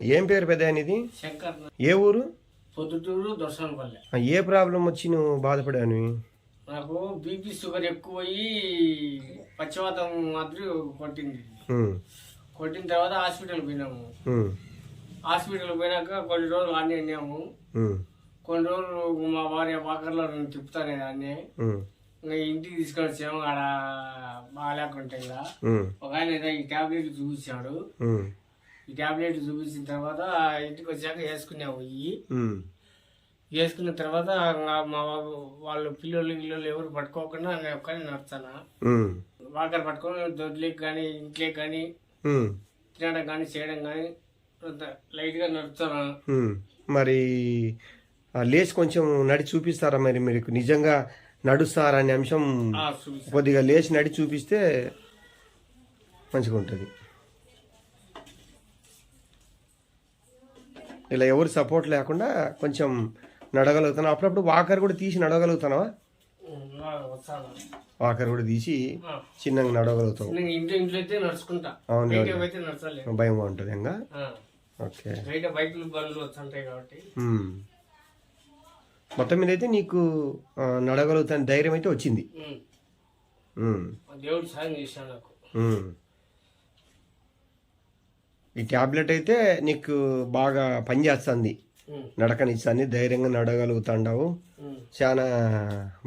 ఏం పేరు పెద్ద ఇది? శంకర్. ఏ ఊరు? పొద్దుటూరు దొరసనపల్లె. ఏ ప్రాబ్లం వచ్చి నువ్వు బాధపడాను? నాకు బీపీ షుగర్ ఎక్కువయ్యి పక్షవాతం మాత్రం కొట్టింది. కొట్టిన తర్వాత హాస్పిటల్ పోయినాము. హాస్పిటల్ పోయినాక కొన్ని రోజులు అన్నీ అన్నాము. కొన్ని రోజులు మా భార్య వాకర్లో తిప్పుతానే దాన్ని. ఇంకా ఇంటికి తీసుకొని వచ్చాము. ఆడ బాగాలేకుంటే ఇంకా ఒక ఆయన ఈ టాబ్లెట్ చూపించాడు. ఈ టాబ్లెట్ చూపించిన తర్వాత ఇంటికి వచ్చాక వేసుకున్నాము. వేసుకున్న తర్వాత మా వాళ్ళు పిల్లలు ఎవరు పట్టుకోకుండా నేను ఒక్కనే నడుస్తాను. వాకర్ పట్టుకొని దొడ్లకి కానీ ఇంట్లోకి కానీ తినడం కానీ చేయడం కానీ లైట్గా నడుస్తాను. మరి లేచి కొంచెం నడి చూపిస్తారా? మరి మీరు నిజంగా నడుస్తారా అనే అంశం కొద్దిగా లేచి నడి చూపిస్తే మంచిగా ఉంటుంది. ఇలా ఎవరు సపోర్ట్ లేకుండా కొంచెం నడగలుగుతాను. అప్పుడప్పుడు వాకర్ కూడా తీసి నడవగలుగుతావా? వాకర్ కూడా తీసి చిన్నగా నడవగలుగుతావు. అవును, భయం ఉంటుంది ఇంకా. ఓకే, మొత్తం మీద అయితే నీకు నడగలుగుతాను ధైర్యం అయితే వచ్చింది. దేవుడు సాయం చేశాడు నాకు. ఈ ట్యాబ్లెట్ అయితే నీకు బాగా పనిచేస్తుంది, నడకనిస్తుంది, ధైర్యంగా నడగలుగుతాండావు. చాలా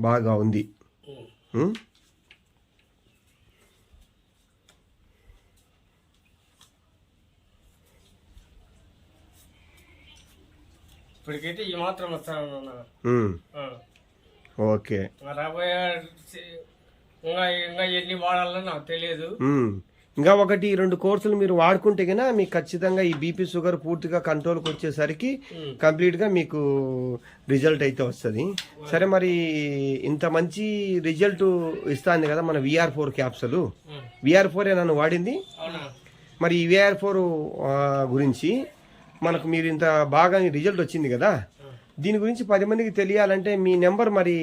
బాగా ఉంది. ఇప్పటికైతే ఈ మాత్రం వస్తాను. ఓకే, రాబోయే ఇంకా ఎన్ని వాడాలో నాకు తెలియదు. ఇంకా 1-2 కోర్సులు మీరు వాడుకుంటే కన్నా మీకు ఖచ్చితంగా ఈ బీపీ షుగర్ పూర్తిగా కంట్రోల్కి వచ్చేసరికి కంప్లీట్గా మీకు రిజల్ట్ అయితే వస్తుంది. సరే, మరి ఇంత మంచి రిజల్ట్ ఇస్తుంది కదా మన VR4 క్యాప్సూల్. VR4 నన్ను వాడింది. మరి ఈ VR4 గురించి మనకు మీరు ఇంత బాగా రిజల్ట్ వచ్చింది కదా, దీని గురించి 10 మందికి తెలియాలంటే మీ నెంబర్ మరి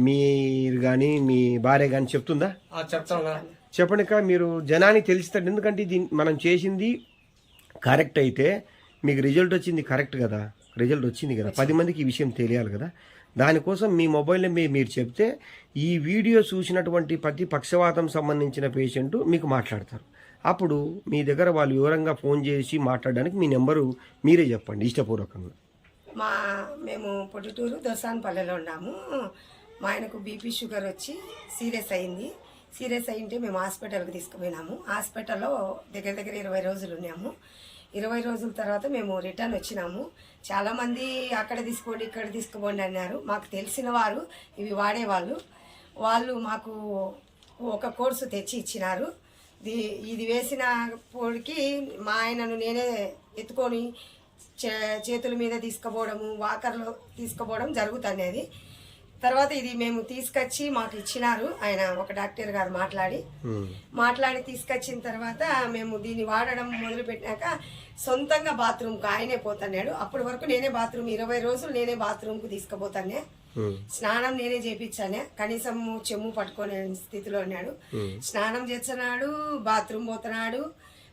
మీరు కానీ మీ భార్య కానీ చెప్తుందా? చెప్పండి. మీరు జనానికి తెలుస్తారు. ఎందుకంటే మనం చేసింది కరెక్ట్ అయితే మీకు రిజల్ట్ వచ్చింది కరెక్ట్ కదా, రిజల్ట్ వచ్చింది కదా, 10 మందికి ఈ విషయం తెలియాలి కదా. దానికోసం మీ మొబైల్లో మీరు చెప్తే ఈ వీడియో చూసినటువంటి ప్రతి పక్షవాతం సంబంధించిన పేషెంట్ మీకు మాట్లాడతారు. అప్పుడు మీ దగ్గర వాళ్ళు వివరంగా ఫోన్ చేసి మాట్లాడడానికి మీ నెంబరు మీరే చెప్పండి ఇష్టపూర్వకంగా. మేము పొద్దుటూరు దొరసానపల్లెలో ఉన్నాము. మా ఆయనకు బీపీ షుగర్ వచ్చి సీరియస్ అయింది. సీరియస్ అయింటే మేము హాస్పిటల్కి తీసుకుపోయినాము. హాస్పిటల్లో దగ్గర 20 రోజులు ఉన్నాము. 20 రోజుల తర్వాత మేము రిటర్న్ వచ్చినాము. చాలామంది అక్కడ తీసుకోండి ఇక్కడ తీసుకోండి అన్నారు. మాకు తెలిసిన వారు ఇవి వాడేవాళ్ళు, వాళ్ళు మాకు ఒక కోర్సు తెచ్చి ఇచ్చినారు. ఇది వేసిన పొడికి మా ఆయనను నేనే ఎత్తుకొని చేతుల మీద తీసుకుపోవడము, వాకర్లో తీసుకుపోవడం జరుగుతుంది. తర్వాత ఇది మేము తీసుకొచ్చి మాకు ఇచ్చినారు. ఆయన ఒక డాక్టర్ గారు మాట్లాడి తీసుకొచ్చిన తర్వాత మేము దీన్ని వాడడం మొదలు పెట్టినాక సొంతంగా బాత్రూమ్కి ఆయనే పోతున్నాడు. అప్పటి వరకు నేనే బాత్రూమ్ 20 రోజులు నేనే బాత్రూమ్కు తీసుకుపోతానే. స్నానం నేనే చేపించానే. కనీసం చెమ్ము పట్టుకునే స్థితిలో ఉన్నాడు. స్నానం చేస్తున్నాడు, బాత్రూమ్ పోతున్నాడు,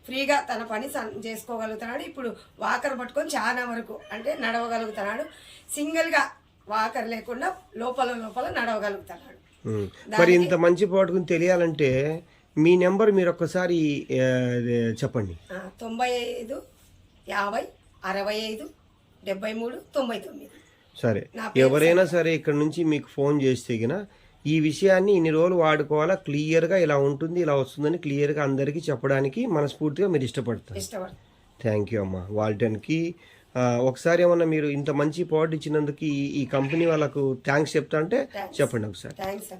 ఫ్రీగా తన పని చేసుకోగలుగుతున్నాడు. ఇప్పుడు వాకర్ పట్టుకొని చాలా వరకు అంటే నడవగలుగుతున్నాడు. సింగిల్గా వాకర్ లేకుండా లోపల నడవగలుగుతున్నాడు. మరి ఇంత మంచి పట్టుకుని తెలియాలంటే మీ నెంబర్ మీరు ఒక్కసారి చెప్పండి. 95 50 65 73 99. సరే, ఎవరైనా సరే ఇక్కడ నుంచి మీకు ఫోన్ చేస్తే గిన ఈ విషయాన్ని ఇన్ని రోజులు వాడుకోవాలా, క్లియర్గా ఇలా ఉంటుంది ఇలా వస్తుందని క్లియర్గా అందరికీ చెప్పడానికి మనస్ఫూర్తిగా మీరు ఇష్టపడతారు. థ్యాంక్ యూ అమ్మా. వాల్టన్కి ఒకసారి ఏమన్నా మీరు ఇంత మంచి ప్రోడక్ట్ ఇచ్చినందుకు ఈ కంపెనీ వాళ్ళకు థ్యాంక్స్ చెప్తా అంటే చెప్పండి ఒకసారి. థ్యాంక్స్.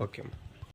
ఓకే అమ్మా.